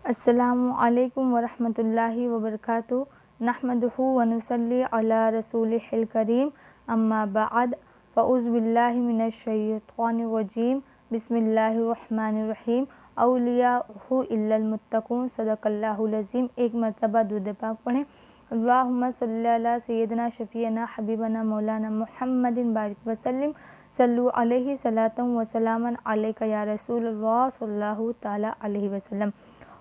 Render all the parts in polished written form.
السلام علیکم ورحمۃ اللہ وبرکاتہ نحمدہ ونصلی علی رسولہ الکریم اما بعد فاعوذ باللہ من الشیطان الرجیم بسم اللہ الرحمن الرحیم اولیاءہ الا المتقون صدق اللہ العظیم۔ ایک مرتبہ درود پاک پڑھیں۔ اللہم صلی علی سیدنا شفیعنا حبیبنا مولانا محمد بارک وسلم صلو علیہ صلاۃ و سلاما علیک یا رسول اللہ صلی اللہ تعالی علیہ وسلم۔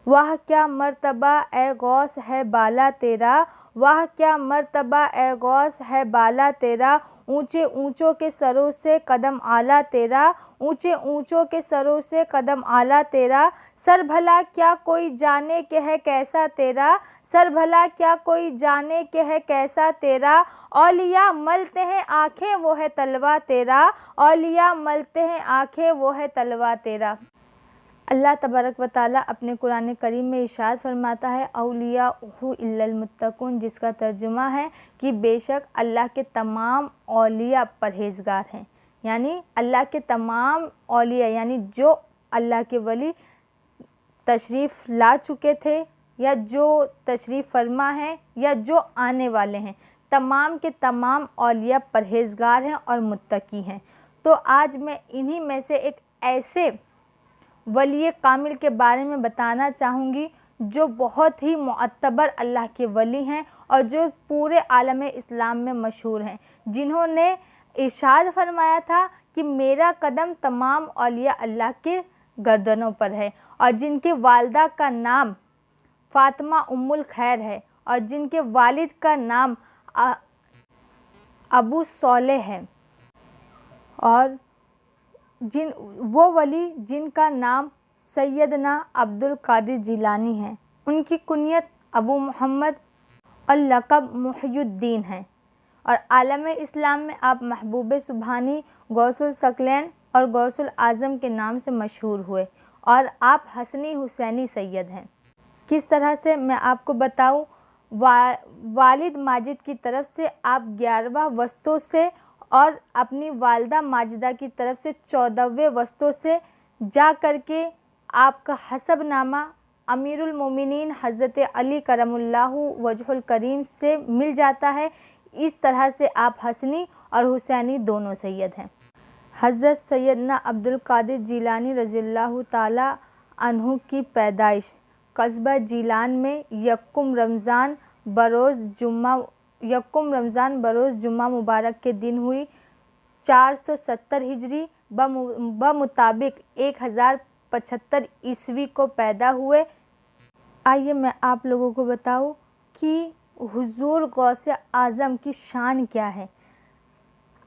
واہ کیا مرتبہ اے غوث ہے بالا تیرا، واہ کیا مرتبہ اے غوث ہے بالا تیرا، اونچے اونچوں کے سروں سے قدم اعلیٰ تیرا، اونچے اونچوں کے سروں سے قدم اعلیٰ تیرا، سر بھلا کیا کوئی جانے کہ ہے کیسا تیرا، سر بھلا کیا کوئی جانے کہ ہے کیسا تیرا، اولیاء ملتے ہیں آنکھیں وہ ہے تلوہ تیرا، اولیاء ملتے ہیں آنکھیں وہ ہے تلوہ تیرا۔ اللہ تبارک و تعالیٰ اپنے قرآن کریم میں ارشاد فرماتا ہے اولیاء الا المتقون، جس کا ترجمہ ہے کہ بے شک اللہ کے تمام اولیاء پرہیزگار ہیں، یعنی اللہ کے تمام اولیاء یعنی جو اللہ کے ولی تشریف لا چکے تھے یا جو تشریف فرما ہیں یا جو آنے والے ہیں، تمام کے تمام اولیاء پرہیزگار ہیں اور متقی ہیں۔ تو آج میں انہی میں سے ایک ایسے ولی کامل کے بارے میں بتانا چاہوں گی جو بہت ہی معتبر اللہ کے ولی ہیں اور جو پورے عالم اسلام میں مشہور ہیں، جنہوں نے ارشاد فرمایا تھا کہ میرا قدم تمام اولیاء اللہ کے گردنوں پر ہے، اور جن کے والدہ کا نام فاطمہ ام الخیر ہے اور جن کے والد کا نام ابو صالح ہے، اور وہ ولی جن کا نام سیدنا عبد القادر جیلانی ہے، ان کی کنیت ابو محمد اور لقب محی الدین ہے، اور عالم اسلام میں آپ محبوب سبحانی، غوث الثقلین اور غوث الاعظم کے نام سے مشہور ہوئے، اور آپ حسنی حسینی سید ہیں۔ کس طرح سے میں آپ کو بتاؤں، والد ماجد کی طرف سے آپ 11واں وسطوں سے اور اپنی والدہ ماجدہ کی طرف سے 14ویں وسطوں سے جا کر کے آپ کا حسب نامہ امیر المومنین حضرت علی کرم اللہ وجہ الکریم سے مل جاتا ہے۔ اس طرح سے آپ حسنی اور حسینی دونوں سید ہیں۔ حضرت سیدنا عبد القادر جیلانی رضی اللہ تعالی عنہ کی پیدائش قصبہ جیلان میں یکم رمضان بروز جمعہ مبارک کے دن ہوئی، 470 ہجری بمطابق 1075 عیسوی کو پیدا ہوئے۔ آئیے میں آپ لوگوں کو بتاؤں کہ حضور غوث اعظم کی شان کیا ہے۔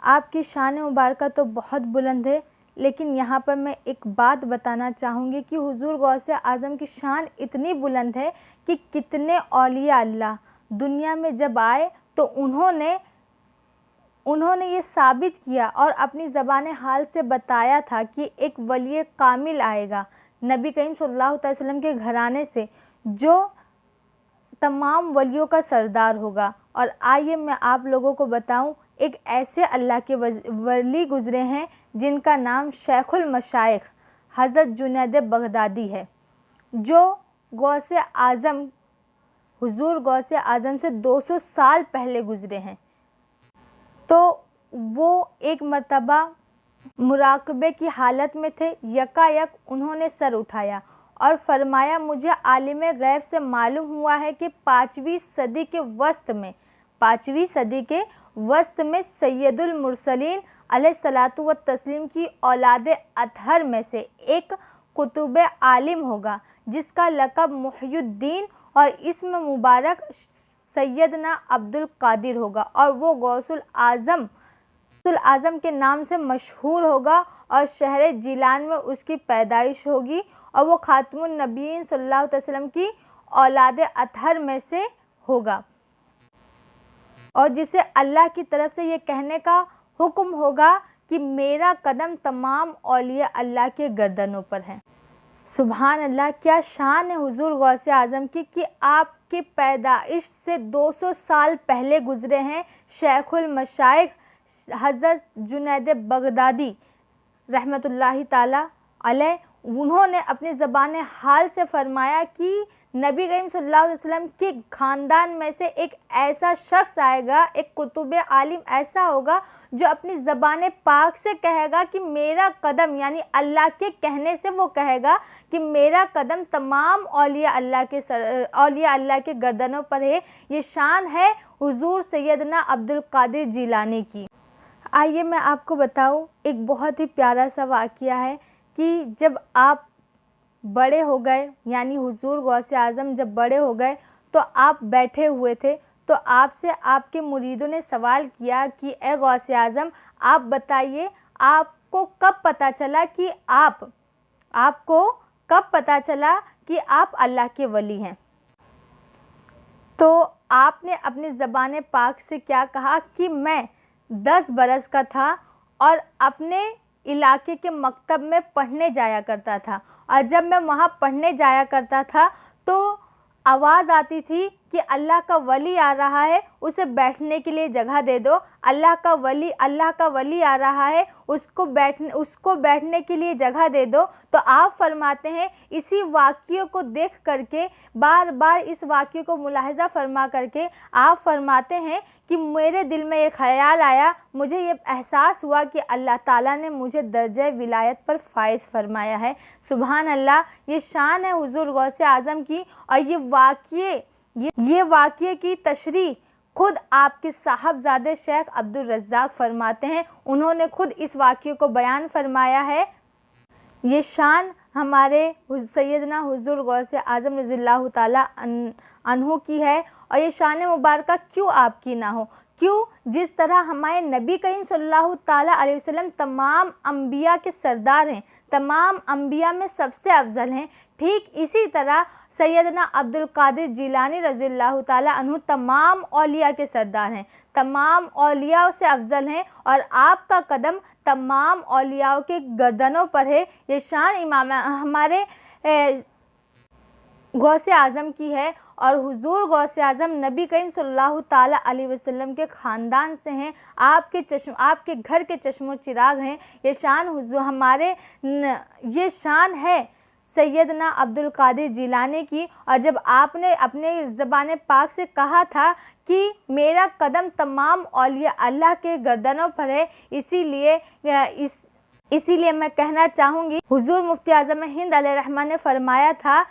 آپ کی شان مبارکہ تو بہت بلند ہے، لیکن یہاں پر میں ایک بات بتانا چاہوں گی کہ حضور غوث اعظم کی شان اتنی بلند ہے کہ کتنے اولیاء اللہ دنیا میں جب آئے تو انہوں نے یہ ثابت کیا اور اپنی زبان حال سے بتایا تھا کہ ایک ولی کامل آئے گا نبی کریم صلی اللہ علیہ وسلم کے گھرانے سے، جو تمام ولیوں کا سردار ہوگا۔ اور آئیے میں آپ لوگوں کو بتاؤں، ایک ایسے اللہ کے ولی گزرے ہیں جن کا نام شیخ المشائخ حضرت جنید بغدادی ہے، جو غوث اعظم حضور غوث اعظم سے 200 سال پہلے گزرے ہیں۔ تو وہ ایک مرتبہ مراقبے کی حالت میں تھے، یکایک انہوں نے سر اٹھایا اور فرمایا مجھے عالم غیب سے معلوم ہوا ہے کہ 5ویں صدی کے وسط میں سید المرسلین علیہ الصلاۃ والتسلیم کی اولاد اطہر میں سے ایک قطب عالم ہوگا، جس کا لقب محی الدین اور اسم مبارک سیدنا عبد القادر ہوگا، اور وہ غوث الاعظم کے نام سے مشہور ہوگا، اور شہر جیلان میں اس کی پیدائش ہوگی، اور وہ خاتم النبیین صلی اللہ علیہ وسلم کی اولاد اطہر میں سے ہوگا، اور جسے اللہ کی طرف سے یہ کہنے کا حکم ہوگا کہ میرا قدم تمام اولیاء اللہ کے گردنوں پر ہے۔ سبحان اللہ، کیا شان ہے حضور غوث اعظم کی کہ آپ کی پیدائش سے 200 سال پہلے گزرے ہیں شیخ المشائخ حضرت جنید بغدادی رحمۃ اللہ تعالی علیہ۔ उन्होंने अपनी ज़बान हाल से फरमाया कि नबी करीम सल्लल्लाहु अलैहि वसल्लम के ख़ानदान में से एक ऐसा शख्स आएगा, एक कुतुब आलिम ऐसा होगा जो अपनी ज़बान पाक से कहेगा कि मेरा कदम, यानी अल्लाह के कहने से वो कहेगा कि मेरा कदम तमाम औलिया अल्लाह के गर्दनों पर है। ये शान है हुज़ूर सैयदना अब्दुल कादिर जिलानी की। आइए मैं आपको बताऊं, एक बहुत ही प्यारा सा वाक़या है कि जब आप बड़े हो गए, यानी हुज़ूर गौसे आज़म जब बड़े हो गए तो आप बैठे हुए थे, तो आपसे आपके मुरीदों ने सवाल किया कि ए गौसे आज़म, आप बताइए आपको कब पता चला कि आप अल्लाह के वली हैं। तो आपने अपनी ज़बान पाक से क्या कहा कि मैं 10 बरस का था और अपने इलाके के मकतब में पढ़ने जाया करता था, और जब मैं वहाँ पढ़ने जाया करता था तो आवाज़ आती थी कि अल्लाह का वली आ रहा है, उसे बैठने के लिए जगह दे दो, अल्लाह का वली आ रहा है, उसको बैठने के लिए जगह दे दो। तो आप फरमाते हैं, इसी वाक़ये को देख करके, बार बार इस वाक़ये को मुलाहिज़ा फरमा करके आप फरमाते हैं कि मेरे दिल में एक ख़याल आया, मुझे ये एहसास हुआ कि अल्लाह ताला ने मुझे दर्जे विलायत पर फ़ाइज़ फरमाया है। सुभान अल्लाह, ये शान है हुज़ूर गौसे आज़म की। और ये वाक़ये की तशरीह खुद आपके साहबजादे शेख अब्दुल रज़्ज़ाक़ फरमाते हैं। उन्होंने खुद इस वाक़ये को बयान फरमाया है। ये शान हमारे सैयदना हुज़ूर गौसे आज़म रज़ियल्लाहु ताला अन्हु की है, और ये शान मुबारका क्यों आपकी ना हो। क्यों? जिस तरह हमारे नबी करीम सल्लल्लाहु ताला अलैहि वसल्लम तमाम अंबिया के सरदार हैं, तमाम अंबिया में सबसे अफजल हैं, ठीक इसी तरह सैयदना अब्दुल कादिर जिलानी रज़ियल्लाहु ताला अन्हु तमाम औलिया के सरदार हैं, तमाम औलिया से अफजल हैं, और आपका कदम तमाम औलियाओं के गर्दनों पर है। ये शान इमाम हमारे गौसे आज़म की है, और हुज़ूर गौसे आज़म नबी करीम सल्लल्लाहु ताला अलैहि वसल्लम के ख़ानदान से हैं, आपके घर के चश्मो चिराग हैं। ये शान है सैयदना अब्दुल कादिर जिलानी की। और जब आपने अपने ज़बान पाक से कहा था कि मेरा कदम तमाम औलिया अल्लाह के गर्दनों पर है, इसीलिए मैं कहना चाहूँगी, हुज़ूर मुफ्ती आज़म हिंद अलैहिर्रहमान ने फरमाया था,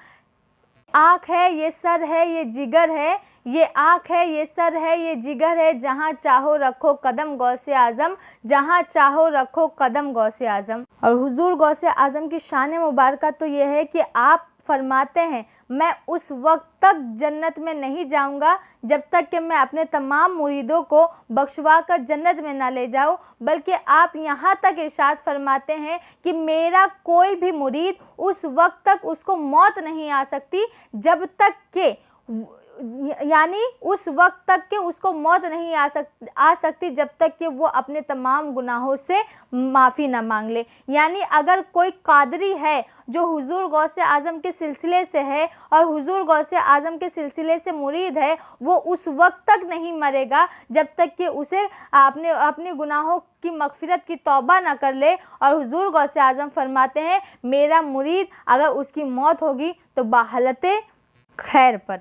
आँख है ये सर है ये जिगर है, ये आँख है ये सर है ये जिगर है, जहाँ चाहो रखो कदम गौसे आज़म, जहाँ चाहो रखो कदम गौसे आज़म। और हुज़ूर गौसे आज़म की शान मुबारका तो ये है कि आप फरमाते हैं, मैं उस वक्त तक जन्नत में नहीं जाऊंगा जब तक कि मैं अपने तमाम मुरीदों को बख्शवा कर जन्नत में ना ले जाऊं, बल्कि आप यहाँ तक इरशाद फरमाते हैं कि मेरा कोई भी मुरीद उस वक्त तक उसको मौत नहीं आ सकती जब तक कि उस वक्त तक के उसको मौत नहीं आ सकती जब तक कि वो अपने तमाम गुनाहों से माफ़ी ना मांग ले। यानी अगर कोई कादरी है जो हुज़ूर गौसे आज़म के सिलसिले से है और हुज़ूर गौसे आज़म के सिलसिले से मुरीद है, वो उस वक्त तक नहीं मरेगा जब तक कि उसे अपने गुनाहों की मग़फ़िरत की तौबा ना कर ले। और हुज़ूर गौसे आज़म फरमाते हैं, मेरा मुरीद अगर उसकी मौत होगी तो बाहलते खैर पर।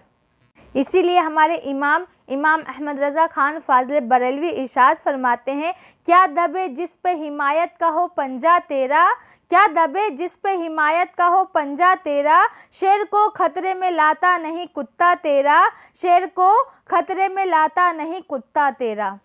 इसीलिए हमारे इमाम अहमद रज़ा ख़ान फ़ाज़िल बरेलवी इरशाद फरमाते हैं, क्या दबे जिस पे हिमायत का हो पंजा तेरा, क्या दबे जिस पे हिमायत का हो पंजा तेरा, शेर को खतरे में लाता नहीं कुत्ता तेरा, शेर को खतरे में लाता नहीं कुत्ता तेरा।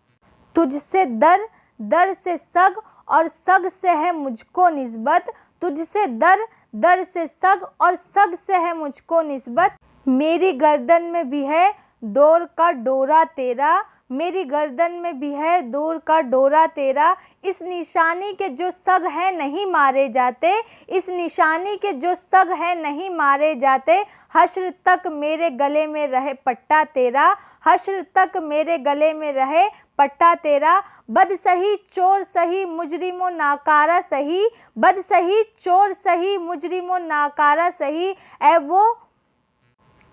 तुझसे दर से सग और सग से है मुझको निस्बत, तुझसे दर से सग और सग से है मुझको निस्बत, मेरी गर्दन में भी है दौर का डोरा तेरा, मेरी गर्दन में भी है दौर का डोरा तेरा। इस निशानी के जो सग हैं नहीं मारे जाते, इस निशानी के जो सग हैं नहीं मारे जाते, हश्र तक मेरे गले में रहे पट्टा तेरा, हश्र तक मेरे गले में रहे पट्टा तेरा। बद सही चोर सही मुजरिमो नाकारा सही, बद सही चोर सही मुजरिमो नाकारा सही, ऐ वो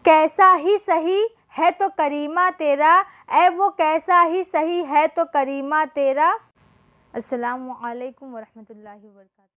कैसा ही सही है तो करीमा तेरा, ऐ वो कैसा ही सही है तो करीमा तेरा। अस्सलामु अलैकुम वरहमतुल्लाहि वबरकातुहू।